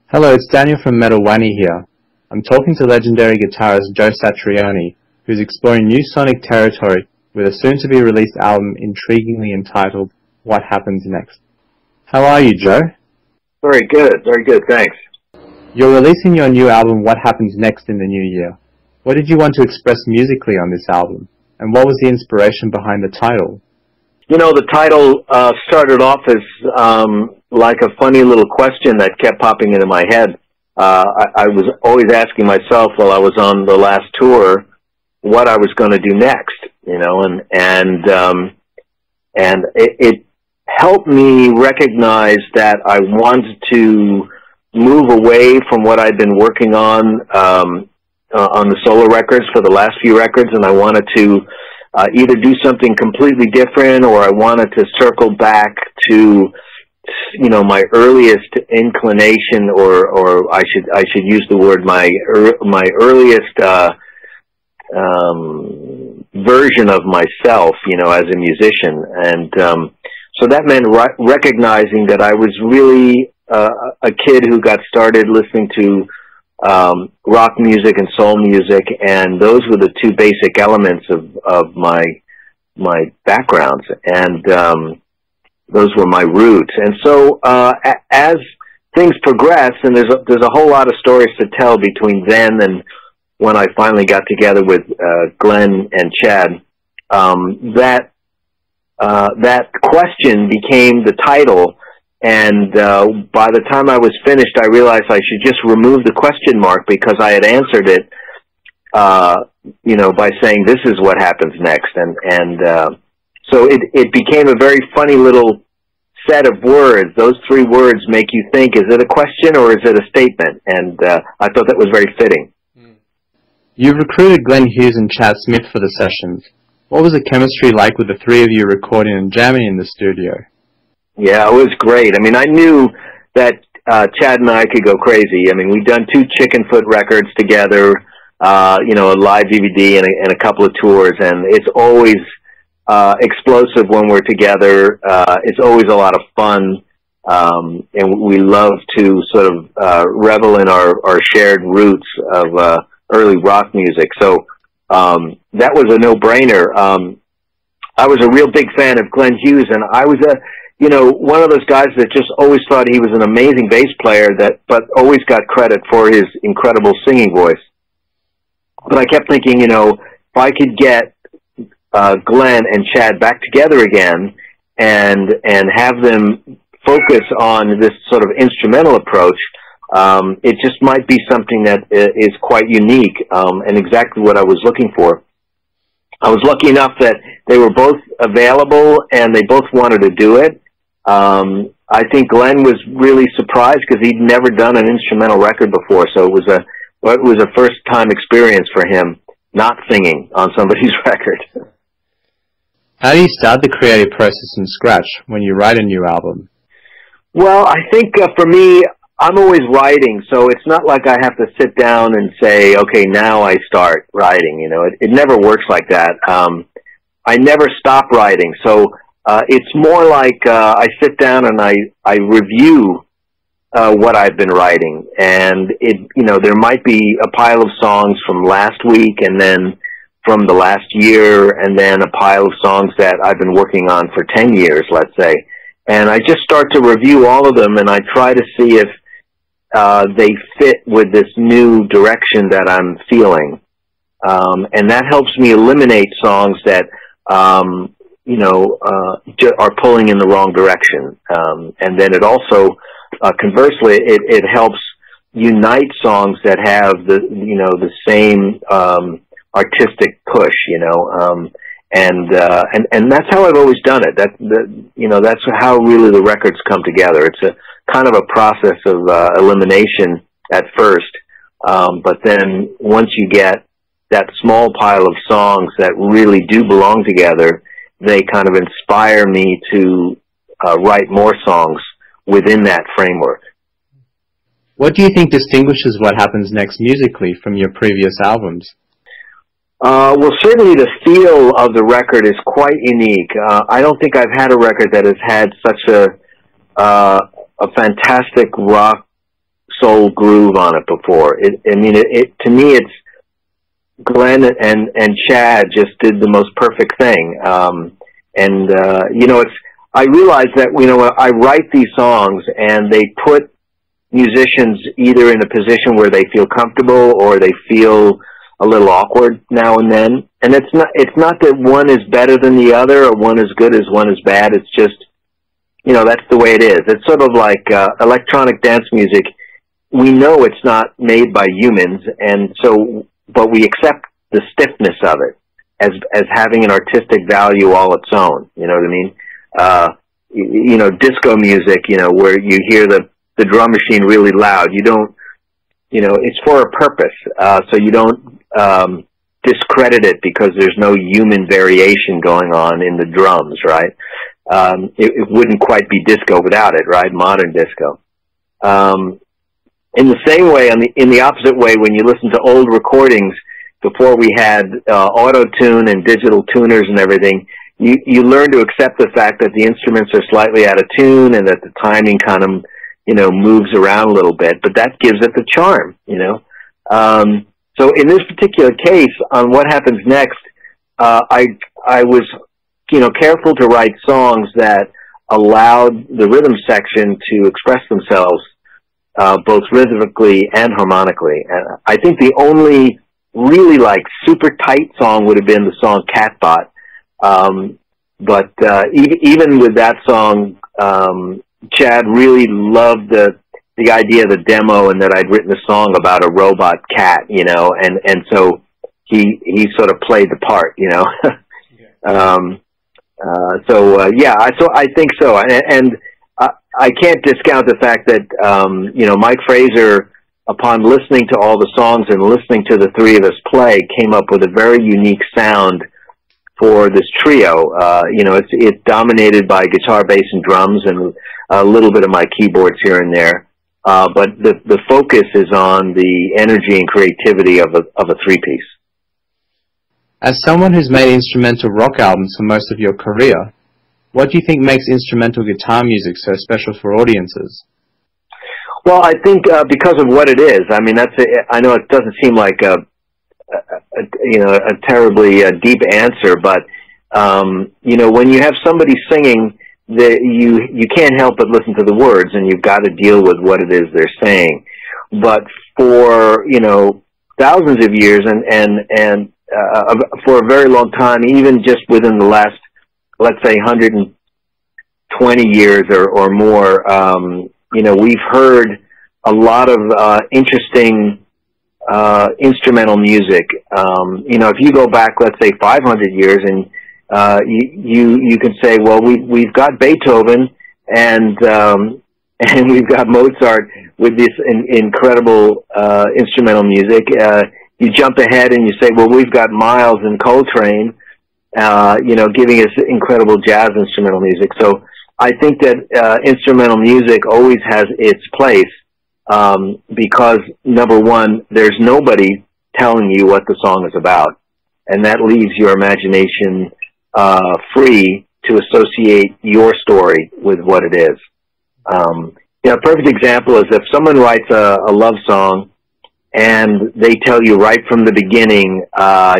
Hello, it's Daniel from Metal Wani here. I'm talking to legendary guitarist Joe Satriani, who's exploring new sonic territory with a soon-to-be-released album intriguingly entitled What Happens Next. How are you, Joe? Very good, thanks. You're releasing your new album What Happens Next in the new year. What did you want to express musically on this album? And what was the inspiration behind the title? You know, the title started off as like a funny little question that kept popping into my head. I was always asking myself while I was on the last tour what I was going to do next, you know, and it helped me recognize that I wanted to move away from what I'd been working on the solo records for the last few records, and I wanted to either do something completely different, or I wanted to circle back to, you know, my earliest inclination, or I should use the word my earliest version of myself, you know, as a musician. And so that meant recognizing that I was really a kid who got started listening to rock music and soul music, and those were the two basic elements of my backgrounds, and those were my roots. And so as things progress, and there's a whole lot of stories to tell between then and when I finally got together with Glenn and Chad, that question became the title. And by the time I was finished, I realized I should just remove the question mark, because I had answered it, you know, by saying this is what happens next. And so it became a very funny little set of words. Those three words make you think, is it a question or is it a statement? And I thought that was very fitting. You've recruited Glenn Hughes and Chad Smith for the sessions. What was the chemistry like with the three of you recording and jamming in the studio? Yeah, it was great. I mean, I knew that Chad and I could go crazy. I mean, we've done 2 Chickenfoot records together, you know, a live DVD and a couple of tours, and it's always explosive when we're together. It's always a lot of fun, and we love to sort of revel in our shared roots of early rock music. So that was a no-brainer. I was a real big fan of Glenn Hughes, and I was you know, one of those guys that just always thought he was an amazing bass player, but always got credit for his incredible singing voice. But I kept thinking, you know, if I could get Glenn and Chad back together again and have them focus on this sort of instrumental approach, it just might be something that is quite unique, and exactly what I was looking for. I was lucky enough that they were both available and they both wanted to do it. I think Glenn was really surprised because he'd never done an instrumental record before, so it was a first-time experience for him, not singing on somebody's record. How do you start the creative process from scratch when you write a new album? Well, I think for me, I'm always writing, so it's not like I have to sit down and say, okay, now I start writing. You know, it never works like that. I never stop writing, so it's more like I sit down and I review what I've been writing, and you know, there might be a pile of songs from last week, and then from the last year, and then a pile of songs that I've been working on for 10 years, let's say, and I just start to review all of them, and I try to see if they fit with this new direction that I'm feeling, and that helps me eliminate songs that you know, are pulling in the wrong direction. And then it also, conversely, it helps unite songs that have you know, the same artistic push, you know, and that's how I've always done it. You know, that's how really the records come together. It's a kind of a process of elimination at first, but then once you get that small pile of songs that really do belong together, they kind of inspire me to write more songs within that framework. What do you think distinguishes What Happens Next musically from your previous albums? Well, certainly the feel of the record is quite unique. I don't think I've had a record that has had such a fantastic rock soul groove on it before. To me, it's Glenn and Chad just did the most perfect thing. I realize that, I write these songs and they put musicians either in a position where they feel comfortable or they feel a little awkward now and then. And it's not that one is better than the other or one is good as one is bad. It's just, that's the way it is. It's sort of like electronic dance music. We know it's not made by humans, but we accept the stiffness of it as having an artistic value all its own. You know what I mean? Disco music, where you hear the drum machine really loud. You don't, it's for a purpose. So you don't discredit it because there's no human variation going on in the drums, right? It wouldn't quite be disco without it, right? Modern disco. In the same way, in the opposite way, when you listen to old recordings, before we had auto-tune and digital tuners and everything, you learn to accept the fact that the instruments are slightly out of tune and that the timing kind of, moves around a little bit, but that gives it the charm, So in this particular case, on What Happens Next, I was, careful to write songs that allowed the rhythm section to express themselves both rhythmically and harmonically. I think the only really super tight song would have been the song Catbot. But even with that song, Chad really loved the idea of the demo and that I'd written a song about a robot cat, and so he sort of played the part, So I think so. And I can't discount the fact that, Mike Fraser, upon listening to all the songs and listening to the three of us play, came up with a very unique sound for this trio. It's dominated by guitar, bass, and drums, and a little bit of my keyboards here and there. But the focus is on the energy and creativity of a three-piece. As someone who's made instrumental rock albums for most of your career, what do you think makes instrumental guitar music so special for audiences? Well, I think because of what it is. I mean, I know it doesn't seem like a terribly deep answer, but when you have somebody singing, you can't help but listen to the words, and you've got to deal with what it is they're saying. But for thousands of years, and for a very long time, even just within the last, let's say, 120 years or more, we've heard a lot of interesting instrumental music. If you go back, let's say, 500 years, and you can say, well, we've got Beethoven and we've got Mozart with this incredible instrumental music. You jump ahead and you say, well, we've got Miles and Coltrane, giving us incredible jazz instrumental music. So I think that instrumental music always has its place because, number one, there's nobody telling you what the song is about, and that leaves your imagination free to associate your story with what it is. A perfect example is if someone writes a love song and they tell you right from the beginning, I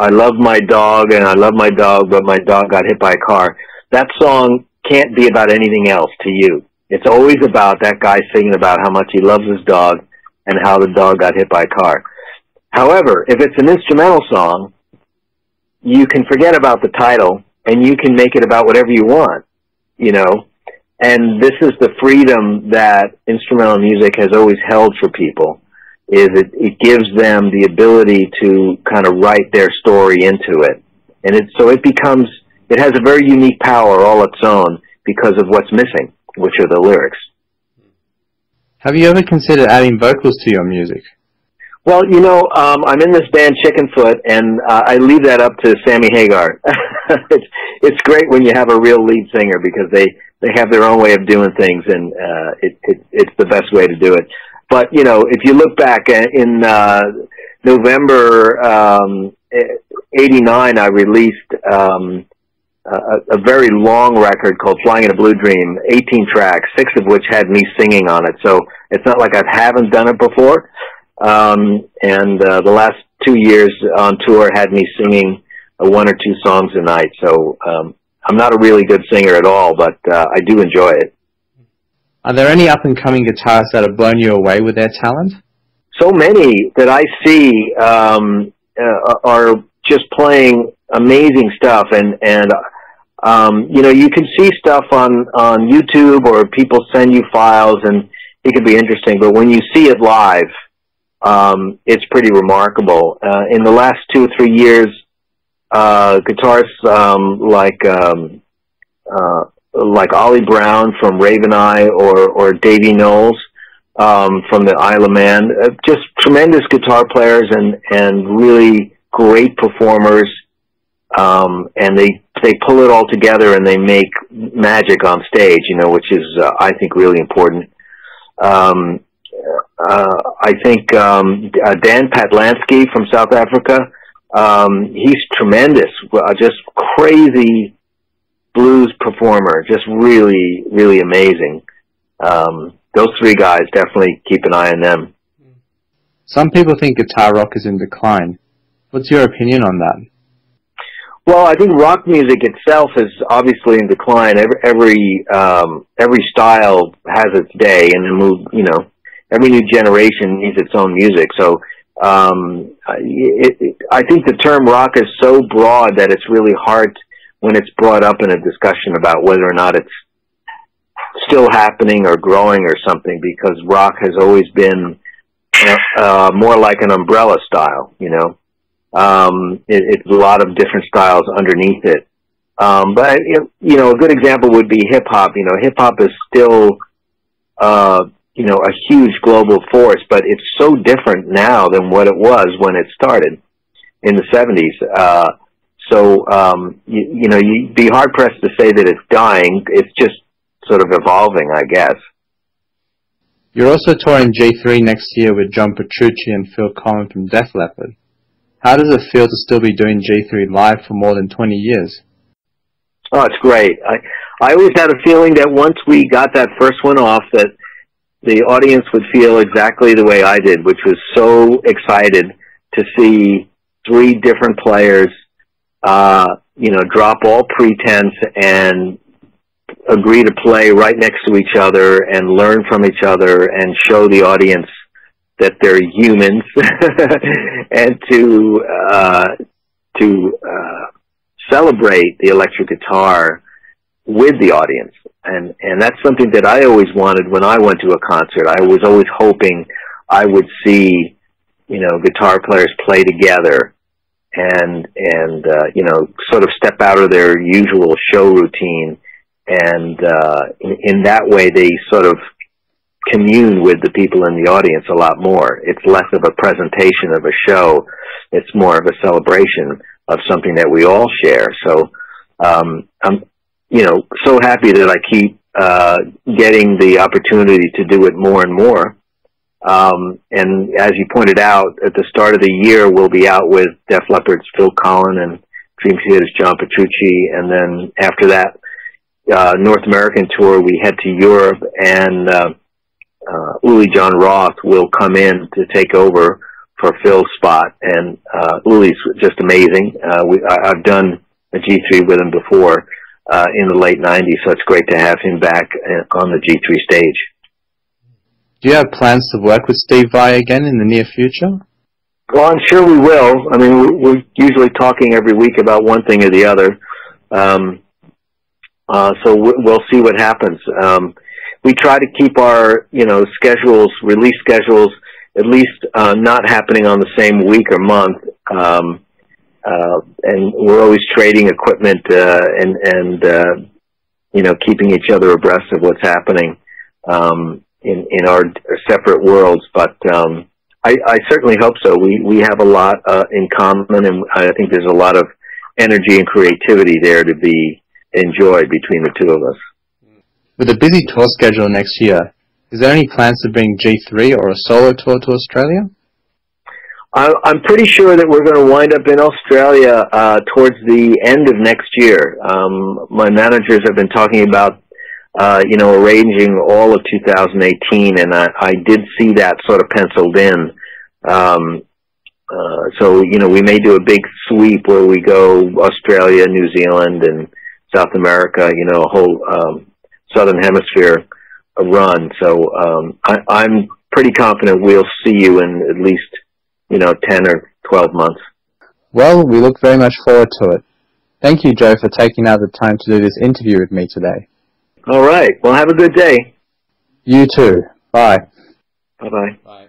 love my dog and I love my dog, but my dog got hit by a car. That song can't be about anything else to you. It's always about that guy singing about how much he loves his dog and how the dog got hit by a car. However, if it's an instrumental song, you can forget about the title and you can make it about whatever you want, And this is the freedom that instrumental music has always held for people, is it gives them the ability to kind of write their story into it. And it has a very unique power all its own because of what's missing, which are the lyrics. Have you ever considered adding vocals to your music? Well, I'm in this band Chickenfoot, and I leave that up to Sammy Hagar. It's great when you have a real lead singer because they have their own way of doing things, and it's the best way to do it. But, if you look back in November '89, I released a very long record called Flying in a Blue Dream, 18 tracks, 6 of which had me singing on it. So it's not like I haven't done it before. The last 2 years on tour had me singing 1 or 2 songs a night. So I'm not a really good singer at all, but I do enjoy it. Are there any up-and-coming guitarists that have blown you away with their talent? So many that I see are just playing amazing stuff, and you know, you can see stuff on YouTube, or people send you files, and it can be interesting. But when you see it live, it's pretty remarkable. In the last 2 or 3 years, guitarists like Ollie Brown from Raven Eye, or Davey Knowles from the Isle of Man, just tremendous guitar players and really great performers. And they pull it all together and they make magic on stage, you know, which is, I think, really important. I think, Dan Patlansky from South Africa, he's tremendous, just crazy blues performer, just really, really amazing. Those 3 guys, definitely keep an eye on them. Some people think guitar rock is in decline. What's your opinion on that? Well, I think rock music itself is obviously in decline. Every style has its day, and you know, every new generation needs its own music. So, I think the term rock is so broad that it's really hard when it's brought up in a discussion about whether or not it's still happening or growing or something, because rock has always been more like an umbrella style, you know. It's a lot of different styles underneath it. But, you know, a good example would be hip-hop. You know, hip-hop is still, you know, a huge global force, but it's so different now than what it was when it started in the 70s. You know, you'd be hard-pressed to say that it's dying. It's just sort of evolving, I guess. You're also touring G3 next year with John Petrucci and Phil Collen from Def Leppard. How does it feel to still be doing G3 live for more than 20 years? Oh, it's great. I always had a feeling that once we got that first one off, that the audience would feel exactly the way I did, which was so excited to see 3 different players, you know, drop all pretense and agree to play right next to each other and learn from each other and show the audience that they're humans, and to celebrate the electric guitar with the audience. And that's something that I always wanted when I went to a concert. I was always hoping I would see, you know, guitar players play together and you know, sort of step out of their usual show routine, and in that way they sort of commune with the people in the audience a lot more. It's less of a presentation of a show. It's more of a celebration of something that we all share. So I'm, you know, so happy that I keep getting the opportunity to do it more and more. And as you pointed out, at the start of the year, we'll be out with Def Leppard's Phil Collen and Dream Theater's John Petrucci. And then after that North American tour, we head to Europe, and Uli John Roth will come in to take over for Phil's spot, and Uli's just amazing. I've done a G3 with him before in the late 90s, so it's great to have him back on the G3 stage. Do you have plans to work with Steve Vai again in the near future? Well, I'm sure we will. I mean, we're usually talking every week about one thing or the other, so we'll see what happens. We try to keep our, you know, schedules, release schedules, at least not happening on the same week or month. And we're always trading equipment and you know, keeping each other abreast of what's happening in our separate worlds. But I certainly hope so. We have a lot in common, and I think there's a lot of energy and creativity there to be enjoyed between the two of us. With a busy tour schedule next year, is there any plans to bring G3 or a solo tour to Australia? I'm pretty sure that we're going to wind up in Australia towards the end of next year. My managers have been talking about, arranging all of 2018, and I did see that sort of penciled in. So, we may do a big sweep where we go Australia, New Zealand, and South America, a whole Southern Hemisphere run. So I'm pretty confident we'll see you in at least 10 or 12 months. Well, we look very much forward to it. Thank you, Joe, for taking out the time to do this interview with me today. All right. Well, have a good day. You too. Bye. Bye-bye. Bye.